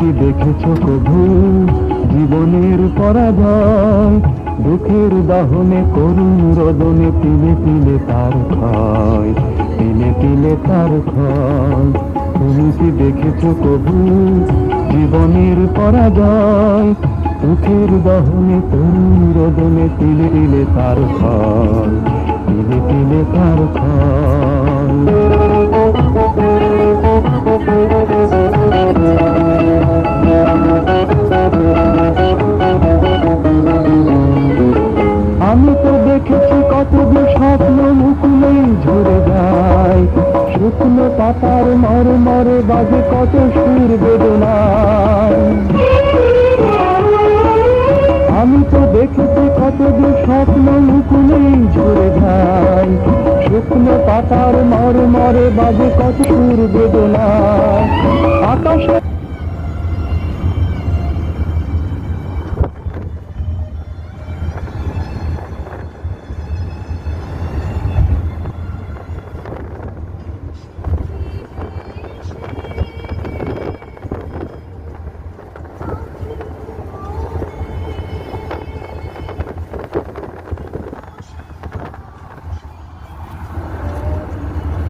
কি দেখেছো কভু জীবনের পরাজয়? দুঃখের দহনে করুণ রোদনে তিলে তিলে তার ক্ষয়, তিলে তিলে তার ক্ষয়। তুমি কি দেখেছো কভু জীবনের পরাজয়? দুঃখের দহনে করুণ রোদনে তিলে তিলে তার ক্ষয়, তিলে তিলে তার ক্ষয়। আমি তো দেখেছি কতগুলো স্বপ্ন মুকুলেই ঝরে যায়, শুকনো পাতার মরে মরে বাজে কত সুর বেদনায়। আমি তো দেখেছি কতগুলো স্বপ্ন মুকুলেই ঝরে যায়, শুকনো পাতার মরে মরে বাজে কত সুর বেদনায়। আকাশে